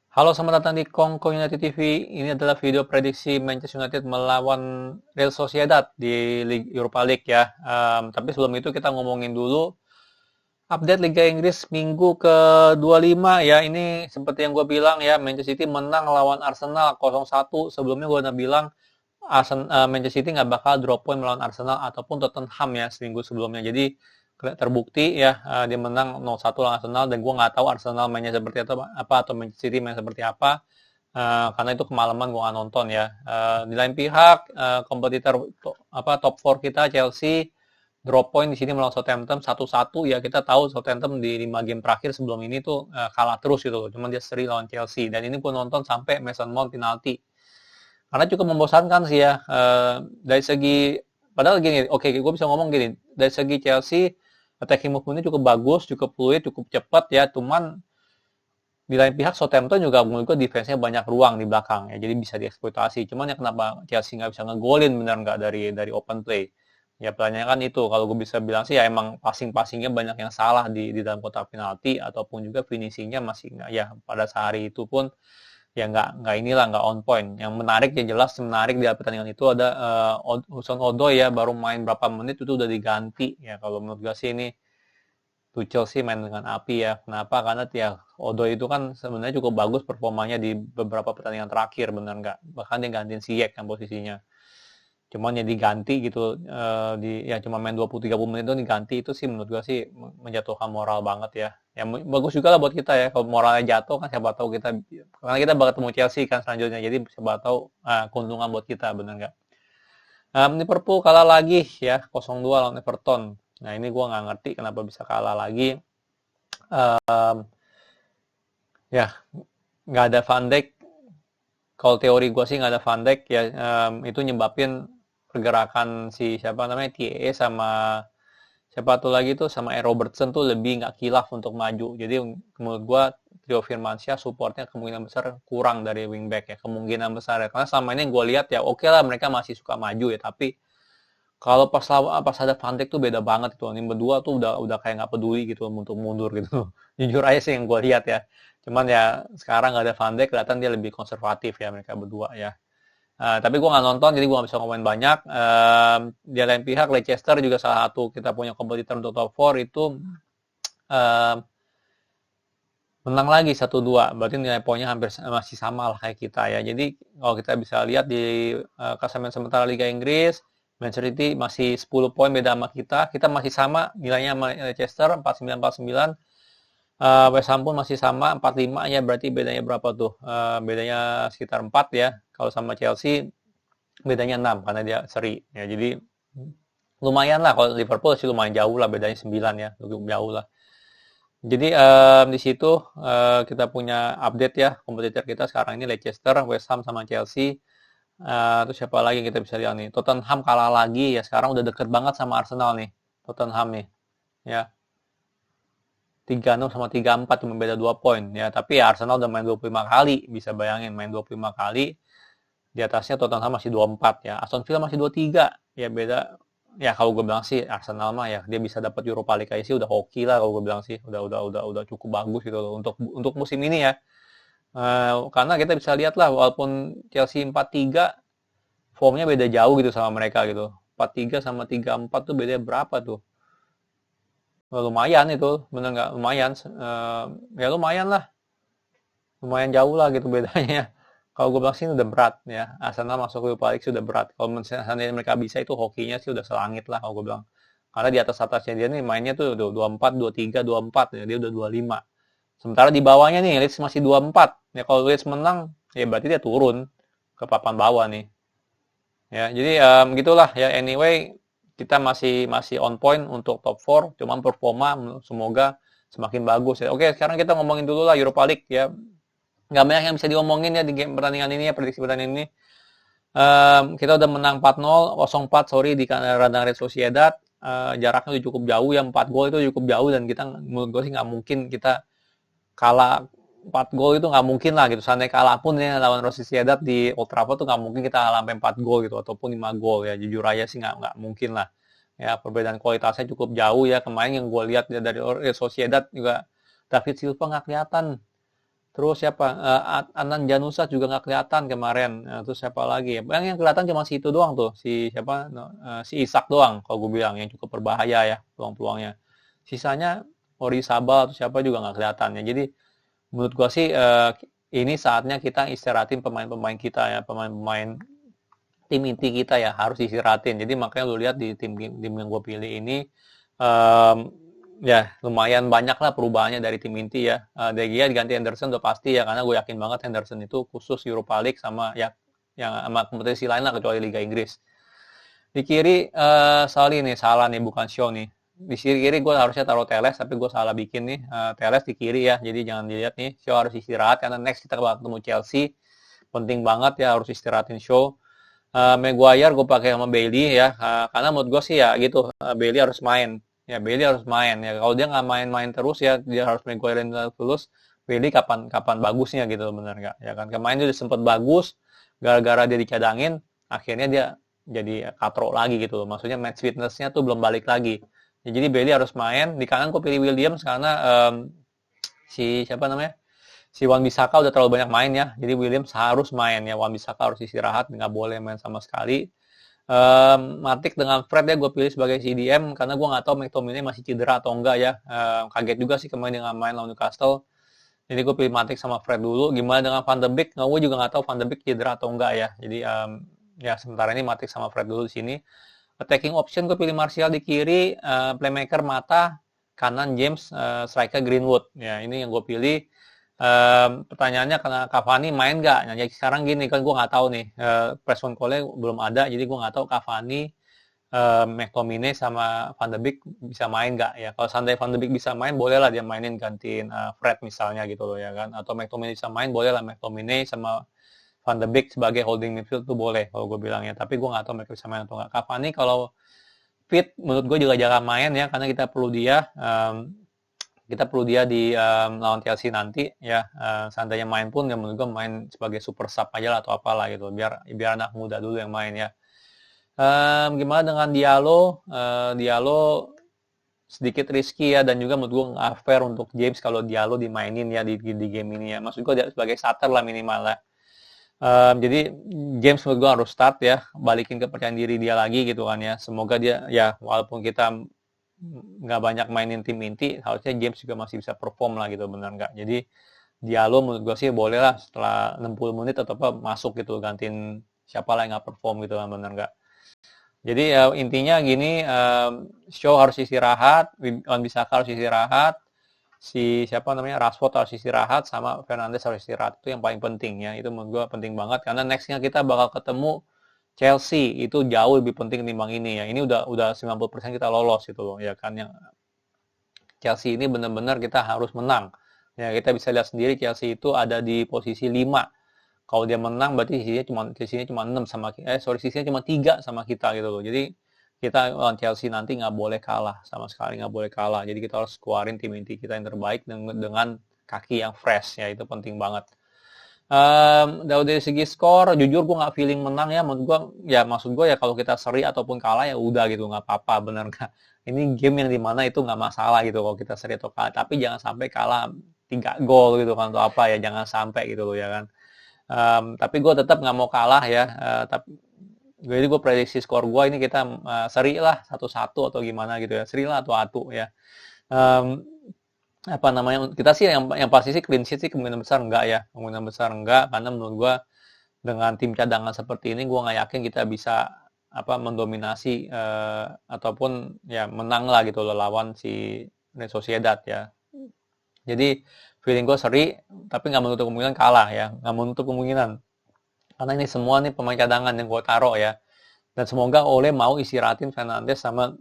Halo, selamat datang di Kongko United TV. Ini adalah video prediksi Manchester United melawan Real Sociedad di Europa League ya. Tapi sebelum itu kita ngomongin dulu update Liga Inggris minggu ke-25 ya. Ini seperti yang gue bilang ya, Manchester City menang lawan Arsenal 0-1. Sebelumnya gue udah bilang Manchester City nggak bakal drop point melawan Arsenal ataupun Tottenham ya seminggu sebelumnya. Jadi terbukti ya, dia menang 0-1 lawan Arsenal, dan gue nggak tahu Arsenal mainnya seperti apa atau Manchester City main seperti apa. Karena itu kemalaman gue nggak nonton ya. Di lain pihak, kompetitor top 4 kita Chelsea drop point di sini melawan Southampton 1-1 ya. Kita tahu Southampton di 5 game terakhir sebelum ini tuh kalah terus gitu loh. Cuman dia seri lawan Chelsea, dan ini pun nonton sampai Mason Mount penalti. Karena cukup membosankan sih ya. Dari segi, padahal gini, oke, gue bisa ngomong gini, dari segi Chelsea attacking movement-nya cukup bagus, cukup fluid, cukup cepat ya. Cuman di lain pihak Southampton juga menurut gue defense-nya banyak ruang di belakang ya, jadi bisa dieksploitasi. Cuman ya kenapa Chelsea nggak bisa ngegolin, benar nggak, dari open play? Ya pertanyaannya kan itu. Kalau gue bisa bilang sih ya, emang passing-passingnya banyak yang salah di dalam kotak penalti, ataupun juga finishingnya masih nggak ya, pada sehari itu pun ya nggak inilah, nggak on point. Yang menarik ya, jelas menarik di pertandingan itu ada Hudson Odoi ya, baru main berapa menit itu udah diganti ya. Kalau menurut gue sih ini Tuchel sih main dengan api ya. Kenapa? Karena ya Odoi itu kan sebenarnya cukup bagus performanya di beberapa pertandingan terakhir, benar nggak? Bahkan dia gantiin Ziyech kan posisinya. Cuman ya diganti gitu, ya cuma main 20-30 menit itu diganti, itu sih menurut gua sih menjatuhkan moral banget ya. Ya bagus juga lah buat kita ya, kalau moralnya jatuh kan siapa tahu kita, karena kita bakal ketemu Chelsea kan selanjutnya, jadi siapa tahu keuntungan buat kita, benar nggak? Liverpool kalah lagi ya 0-2 lawan Everton. Nah ini gua nggak ngerti kenapa bisa kalah lagi. Ya nggak ada Van Dijk. Kalau teori gue sih nggak ada Van Dijk ya, itu nyebabin pergerakan si siapa namanya TAA sama siapa tuh lagi tuh sama Robertson tuh lebih nggak kilaf untuk maju. Jadi menurut gue Rio Firmansyah supportnya kemungkinan besar kurang dari wingback ya, kemungkinan besar ya. Karena selama ini yang gue lihat ya oke lah, mereka masih suka maju ya, tapi kalau pas ada Van Dijk tuh beda banget itu. Ini berdua tuh udah kayak nggak peduli gitu untuk mundur gitu. Jujur aja sih yang gue lihat ya. Cuman ya sekarang nggak ada Van Dijk, kelihatan dia lebih konservatif ya mereka berdua ya. Tapi gue nggak nonton, jadi gue nggak bisa ngomongin banyak. Di lain pihak Leicester juga salah satu kita punya kompetitor untuk top 4 itu, um, menang lagi 1-2. Berarti nilai poinnya hampir masih sama lah kayak kita ya. Jadi kalau kita bisa lihat di klasemen sementara Liga Inggris, Manchester City masih 10 poin beda sama kita. Kita masih sama nilainya sama Leicester 49-49. West Ham pun masih sama 45 ya, berarti bedanya berapa tuh? Bedanya sekitar 4 ya. Kalau sama Chelsea bedanya 6 karena dia seri. Ya, jadi lumayan lah, kalau Liverpool sih lumayan jauh lah, bedanya 9 ya, cukup jauh lah. Jadi di situ kita punya update ya, kompetitor kita sekarang ini Leicester, West Ham sama Chelsea. Terus siapa lagi yang kita bisa lihat nih? Tottenham kalah lagi ya, sekarang udah deket banget sama Arsenal nih. Tottenham nih. Ya, 3-0 sama 3-4 cuma beda 2 poin ya. Tapi ya Arsenal udah main 25 kali, bisa bayangin main 25 kali. Di atasnya Tottenham masih 24 ya. Aston Villa masih 23. Ya beda. Ya kalau gue bilang sih Arsenal mah ya dia bisa dapat Europa League aja sih udah hoki lah, kalau gue bilang sih. Udah cukup bagus gitu loh untuk musim ini ya. Karena kita bisa lihat lah, walaupun Chelsea 4-3, formnya beda jauh gitu sama mereka gitu. 4-3 sama 3-4 tuh beda berapa tuh? Lumayan itu, bener nggak? Lumayan. Ya lumayan lah. Lumayan jauh lah gitu bedanya. Kalau gue bilang sih udah berat ya. Arsenal masuk ke Europa League sudah berat. Kalau misalnya mereka bisa, itu hokinya sih udah selangit lah kalau gue bilang. Karena di atas-atasnya dia nih mainnya tuh udah 24, 23, 24 ya. Dia udah 25. Sementara di bawahnya nih Leeds masih 24. Ya kalau Leeds menang ya berarti dia turun ke papan bawah nih. Ya, jadi gitulah ya. Anyway, kita masih masih on point untuk top 4, cuman performa semoga semakin bagus ya. Oke, sekarang kita ngomongin dulu lah Europa League ya. Nggak banyak yang bisa diomongin ya di game pertandingan ini ya, prediksi pertandingan ini. Kita udah menang 4-0, 0-4 sorry, di kandang Real Sociedad. Jaraknya udah cukup jauh ya, 4 gol itu cukup jauh, dan kita menurut gue sih nggak mungkin kita kalah 4 gol, itu nggak mungkin lah gitu. Seandainya kalah pun ya lawan Real Sociedad di Old Trafford tuh nggak mungkin kita kalah sampai 4 gol gitu, ataupun 5 gol ya. Jujur aja sih nggak mungkin lah. Ya perbedaan kualitasnya cukup jauh ya. Kemarin yang gue lihat ya dari Real Sociedad juga, David Silva nggak kelihatan. Terus siapa? Adnan Janusa juga nggak kelihatan kemarin. Terus siapa lagi? Yang kelihatan cuma si itu doang tuh, si siapa? Si Isak doang. Kalau gue bilang yang cukup berbahaya ya peluang-peluangnya. Sisanya Orizabal atau siapa juga nggak kelihatan ya. Jadi menurut gua sih ini saatnya kita istirahatin pemain-pemain kita ya, pemain-pemain tim inti kita ya harus istirahatin. Jadi makanya lu lihat di tim yang gue pilih ini um, ya lumayan banyak lah perubahannya dari tim inti ya. De Gea diganti Henderson udah pasti ya, karena gue yakin banget Henderson itu khusus Europa League sama ya yang sama kompetisi lain lah kecuali Liga Inggris. Di kiri salah nih bukan Shaw nih. Di kiri gue harusnya taruh Teles tapi gue salah bikin nih. Teles di kiri ya, jadi jangan dilihat nih. Shaw harus istirahat karena next kita bakal ketemu Chelsea. Penting banget ya harus istirahatin Shaw. Maguire gue pakai sama Bailey ya, karena menurut gue sih ya gitu, Bailey harus main ya, Bailey harus main ya. Kalau dia nggak main-main terus ya, dia harus Maguire terus. Bailey kapan bagusnya gitu, bener nggak ya kan? Kemarin dia udah sempet bagus, gara-gara dia dicadangin, akhirnya dia jadi katro lagi gitu loh. Maksudnya match fitnessnya tuh belum balik lagi ya, jadi Bailey harus main. Di kanan gue pilih Williams karena si siapa namanya, si Wan-Bissaka udah terlalu banyak main ya, jadi Williams harus main ya, Wan-Bissaka harus istirahat, nggak boleh main sama sekali. Matic dengan Fred ya gue pilih sebagai CDM karena gue nggak tahu McTominay masih cedera atau enggak ya. Kaget juga sih kemarin dengan main lawan Newcastle, jadi gue pilih Matic sama Fred dulu. Gimana dengan Van de Beek? Gue juga nggak tahu Van de Beek cedera atau enggak ya, jadi ya sementara ini Matic sama Fred dulu di sini. Attacking option gue pilih Martial di kiri, playmaker Mata, kanan James, striker Greenwood ya, ini yang gue pilih. Pertanyaannya karena Cavani main nggak? Nah, jadi sekarang gini kan gue nggak tahu nih, press call-nya belum ada, jadi gue nggak tahu Cavani, McTominay sama Van de Beek bisa main nggak ya. Kalau seandainya Van de Beek bisa main, bolehlah dia mainin gantiin Fred misalnya gitu loh ya kan. Atau McTominay bisa main, bolehlah McTominay sama Van de Beek sebagai holding midfield tuh boleh kalau gue bilang ya. Tapi gue nggak tahu mereka bisa main atau nggak. Cavani kalau fit menurut gue juga jangan main ya, karena kita perlu dia. Kita perlu dia di lawan Chelsea nanti ya. Seandainya main pun ya menurut gue main sebagai super sub aja lah atau apalah gitu, biar anak muda dulu yang main ya. Gimana dengan Diallo? Diallo sedikit risky ya, dan juga menurut gue nggak fair untuk James kalau Diallo dimainin ya di game ini ya. Maksud gue sebagai starter lah minimal lah. Jadi James menurut gue harus start ya, balikin kepercayaan diri dia lagi gitu kan ya. Semoga dia ya, walaupun kita nggak banyak mainin tim inti, harusnya James juga masih bisa perform lah gitu, benar nggak? Jadi Diallo menurut gue sih boleh lah setelah 60 menit atau apa masuk gitu, gantiin siapa lah yang nggak perform gitu kan, benar nggak? Jadi intinya gini, Shaw harus istirahat, Wan-Bissaka harus istirahat, si siapa namanya, Rashford harus istirahat, sama Fernandes harus istirahat. Itu yang paling penting ya, itu menurut gue penting banget karena nextnya kita bakal ketemu Chelsea, itu jauh lebih penting ketimbang ini ya. Ini udah 90% kita lolos gitu loh ya kan. Yang Chelsea ini benar-benar kita harus menang. Ya, kita bisa lihat sendiri Chelsea itu ada di posisi 5. Kalau dia menang berarti sisinya cuma 6 sama sisinya cuma 3 sama kita gitu loh. Jadi kita lawan Chelsea nanti nggak boleh kalah, sama sekali nggak boleh kalah. Jadi kita harus keluarin tim inti kita yang terbaik dengan kaki yang fresh ya, itu penting banget. Dari segi skor, jujur gue nggak feeling menang ya. Maksud gue ya kalau kita seri ataupun kalah ya udah gitu, nggak apa-apa, bener nggak? Ini game yang dimana itu nggak masalah gitu kalau kita seri atau kalah. Tapi jangan sampai kalah 3 gol gitu kan atau apa ya, jangan sampai gitu loh ya kan. Tapi gue tetap nggak mau kalah ya. Jadi gue prediksi skor gue ini kita seri lah 1-1 atau gimana gitu ya, seri lah atau atu ya. Apa namanya, kita sih yang pasti sih clean sheet sih, kemungkinan besar enggak ya, karena menurut gue dengan tim cadangan seperti ini gue nggak yakin kita bisa mendominasi ataupun ya menang lah gitu loh lawan si Real Sociedad ya. Jadi feeling gue seri, tapi nggak menutup kemungkinan kalah ya, nggak menutup kemungkinan, karena ini semua nih pemain cadangan yang gue taruh ya. Dan semoga Ole mau istirahatin Fernandes sama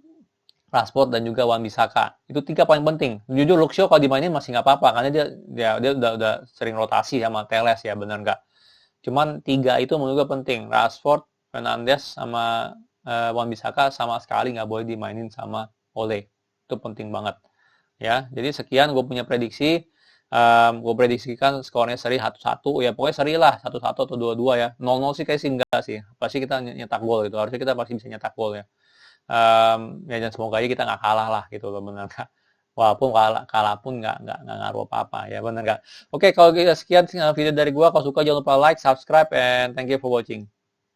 Rashford dan juga Wan-Bissaka. Itu 3 paling penting. Jujur Luke Shaw kalau dimainin masih nggak apa-apa karena dia udah sering rotasi sama Teles ya, benar nggak? Cuman 3 itu menurut gue penting. Rashford, Fernandes sama Wan-Bissaka sama sekali nggak boleh dimainin sama Ole. Itu penting banget. Ya, jadi sekian gue punya prediksi. Gue prediksikan skornya seri 1-1 ya, pokoknya seri lah 1-1 atau 2-2 ya. 0-0 sih kayak sih enggak sih, pasti kita nyetak gol gitu, harusnya kita pasti bisa nyetak gol ya. Ya dan semoga aja kita nggak kalah lah gitu loh, benar. Walaupun kalah pun nggak ngaruh apa-apa ya, benar nggak? Oke, kalau gitu sekian video dari gua. Kalau suka jangan lupa like, subscribe, and thank you for watching.